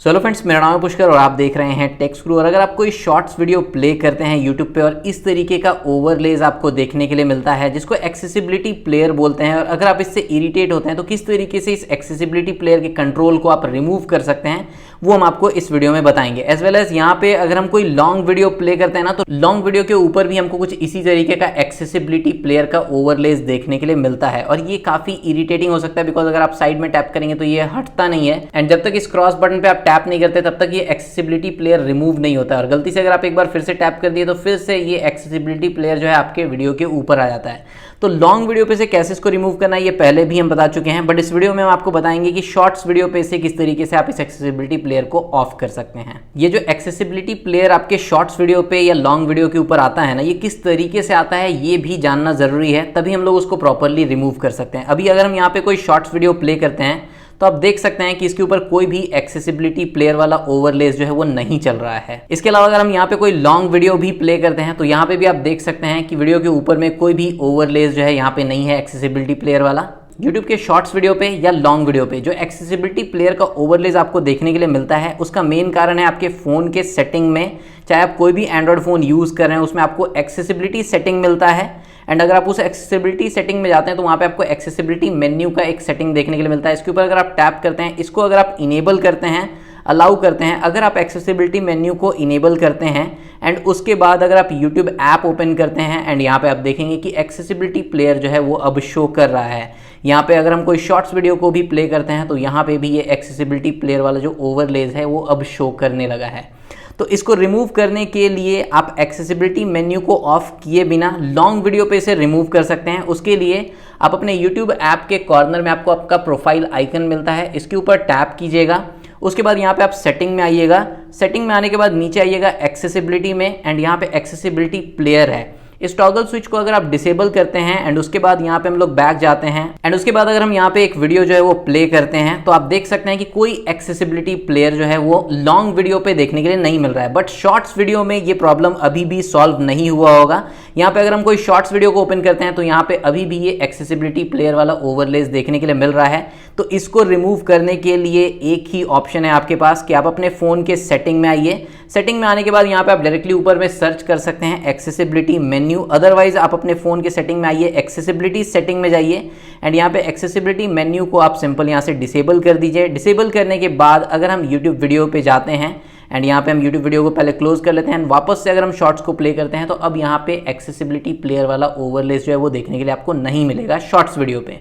Hello friends, मेरा नाम है पुष्कर और आप देख रहे हैं टेक गुरु। और अगर आप कोई शॉर्ट्स वीडियो प्ले करते हैं यूट्यूब पे और इस तरीके का ओवरलेज आपको देखने के लिए मिलता है जिसको एक्सेसिबिलिटी प्लेयर बोलते हैं, और अगर आप इससे इरिटेट होते हैं तो किस तरीके से इस एक्सेसिबिलिटी प्लेयर के कंट्रोल को आप रिमूव कर सकते हैं वो हम आपको इस वीडियो में बताएंगे। एज वेल एज यहाँ पे अगर हम कोई लॉन्ग वीडियो प्ले करते हैं ना, तो लॉन्ग वीडियो के ऊपर भी हमको कुछ इसी तरीके का एक्सेसिबिलिटी प्लेयर का ओवरलेज देखने के लिए मिलता है और ये काफी इरिटेटिंग हो सकता है, बिकॉज अगर आप साइड में टैप करेंगे तो ये हटता नहीं है एंड जब तक इस क्रॉस बटन पे आप टैप नहीं करते तब तक ये एक्सेसिबिलिटी प्लेयर रिमूव नहीं होता। और गलती से अगर आप एक बार फिर से टैप कर दिए तो फिर से ये एक्सेसिबिलिटी प्लेयर जो है आपके वीडियो के ऊपर आ जाता है। तो लॉन्ग वीडियो पे से कैसे इसको रिमूव करना है ये पहले भी हम बता चुके हैं, बट इस वीडियो में हम आपको बताएंगे कि शॉर्ट्स वीडियो पे से किस तरीके से आप इस एक्सेसिबिलिटी प्लेयर को ऑफ कर सकते हैं। ये जो एक्सेसिबिलिटी प्लेयर आपके शॉर्ट्स वीडियो पे या लॉन्ग वीडियो के ऊपर आता है ना, ये किस तरीके से आता है ये भी जानना जरूरी है, तभी हम लोग उसको प्रॉपरली रिमूव कर सकते हैं। अभी अगर हम यहाँ पे कोई शॉर्ट्स वीडियो प्ले करते हैं तो आप देख सकते हैं कि इसके ऊपर कोई भी एक्सेसिबिलिटी प्लेयर वाला ओवरलेस जो है वो नहीं चल रहा है। इसके अलावा अगर हम यहाँ पे कोई लॉन्ग वीडियो भी प्ले करते हैं तो यहाँ पे भी आप देख सकते हैं कि वीडियो के ऊपर में कोई भी ओवरलेस जो है यहाँ पे नहीं है एक्सेसिबिलिटी प्लेयर वाला। YouTube के शॉर्ट्स वीडियो पे या लॉन्ग वीडियो पे जो एक्सेसिबिलिटी प्लेयर का ओवरलेस आपको देखने के लिए मिलता है उसका मेन कारण है आपके फ़ोन के सेटिंग में, चाहे आप कोई भी एंड्रॉयड फ़ोन यूज़ कर रहे हैं उसमें आपको एक्सेसिबिलिटी सेटिंग मिलता है। एंड अगर आप उस एक्सेसिबिलिटी सेटिंग में जाते हैं तो वहाँ पे आपको एक्सेसिबिलिटी मेन्यू का एक सेटिंग देखने के लिए मिलता है। इसके ऊपर अगर आप टैप करते हैं, इसको अगर आप इनेबल करते हैं, अलाउ करते हैं, अगर आप एक्सेसिबिलिटी मेन्यू को इनेबल करते हैं एंड उसके बाद अगर आप YouTube ऐप ओपन करते हैं एंड यहाँ पे आप देखेंगे कि एक्सेसिबिलिटी प्लेयर जो है वो अब शो कर रहा है। यहाँ पे अगर हम कोई शॉर्ट्स वीडियो को भी प्ले करते हैं तो यहाँ पे भी ये एक्सेसिबिलिटी प्लेयर वाला जो ओवरलेज है वो अब शो करने लगा है। तो इसको रिमूव करने के लिए आप एक्सेसिबिलिटी मेन्यू को ऑफ किए बिना लॉन्ग वीडियो पे से रिमूव कर सकते हैं। उसके लिए आप अपने YouTube ऐप के कॉर्नर में आपको आपका प्रोफाइल आइकन मिलता है, इसके ऊपर टैप कीजिएगा। उसके बाद यहाँ पे आप सेटिंग में आइएगा, सेटिंग में आने के बाद नीचे आइएगा एक्सेसिबिलिटी में एंड यहाँ पे एक्सेसिबिलिटी प्लेयर है। इस टॉगल स्विच को अगर आप डिसेबल करते हैं एंड उसके बाद यहाँ पे हम लोग बैक जाते हैं एंड उसके बाद अगर हम यहाँ पे एक वीडियो जो है वो प्ले करते हैं तो आप देख सकते हैं कि कोई एक्सेसिबिलिटी प्लेयर जो है वो लॉन्ग वीडियो पे देखने के लिए नहीं मिल रहा है। बट शॉर्ट्स वीडियो में ये प्रॉब्लम अभी भी सॉल्व नहीं हुआ होगा। यहाँ पे अगर हम कोई शॉर्ट्स वीडियो को ओपन करते हैं तो यहाँ पे अभी भी ये एक्सेसिबिलिटी प्लेयर वाला ओवरलेस देखने के लिए मिल रहा है। तो इसको रिमूव करने के लिए एक ही ऑप्शन है आपके पास कि आप अपने फ़ोन के सेटिंग में आइए। सेटिंग में आने के बाद यहाँ पे आप डायरेक्टली ऊपर में सर्च कर सकते हैं एक्सेसिबिलिटी मेन्यू, अदरवाइज आप अपने फ़ोन के सेटिंग में आइए, एक्सेसिबिलिटी सेटिंग में जाइए एंड यहाँ पे एक्सेसिबिलिटी मेन्यू को आप सिंपल यहाँ से डिसेबल कर दीजिए। डिसेबल करने के बाद अगर हम यूट्यूब वीडियो पे जाते हैं एंड यहाँ पे हम YouTube वीडियो को पहले क्लोज कर लेते हैं एंड वापस से अगर हम शॉर्ट्स को प्ले करते हैं तो अब यहाँ पे एक्सेसिबिलिटी प्लेयर वाला ओवरलेस जो है वो देखने के लिए आपको नहीं मिलेगा शॉर्ट्स वीडियो पे।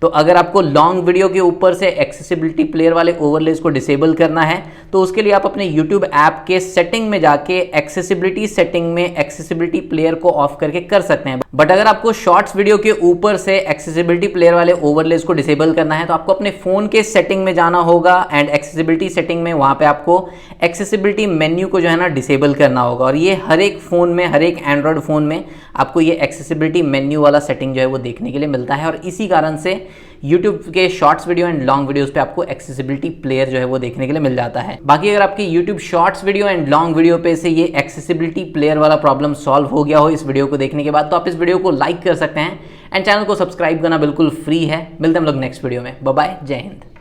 तो अगर आपको लॉन्ग वीडियो के ऊपर से एक्सेसिबिलिटी प्लेयर वाले ओवरलेस को डिसेबल करना है तो उसके लिए आप अपने YouTube ऐप के सेटिंग में जाके एक्सेसिबिलिटी सेटिंग में एक्सेसिबिलिटी प्लेयर को ऑफ करके कर सकते हैं। बट अगर आपको शॉर्ट्स वीडियो के ऊपर से एक्सेसिबिलिटी प्लेयर वाले ओवरलेस को डिसेबल करना है तो आपको अपने फ़ोन के सेटिंग में जाना होगा एंड एक्सेसिबिलिटी सेटिंग में वहाँ पे आपको एक्सेसिबिलिटी मेन्यू को जो है ना डिसेबल करना होगा। और ये हर एक फ़ोन में, हर एक एंड्रॉयड फ़ोन में आपको ये एक्सेसिबिलिटी मेन्यू वाला सेटिंग जो है वो देखने के लिए मिलता है और इसी कारण से YouTube के shorts video and long videos पे आपको एक्सेसिबिलिटी प्लेयर जो है वो देखने के लिए मिल जाता है। बाकी अगर आपके YouTube shorts video and long video पे से ये एक्सेसिबिलिटी प्लेयर वाला प्रॉब्लम सॉल्व हो गया हो इस वीडियो को देखने के बाद, तो आप इस वीडियो को लाइक कर सकते हैं एंड चैनल को सब्सक्राइब करना बिल्कुल फ्री है। मिलते हैं हम लोग नेक्स्ट वीडियो में। बाय बाय, जय हिंद।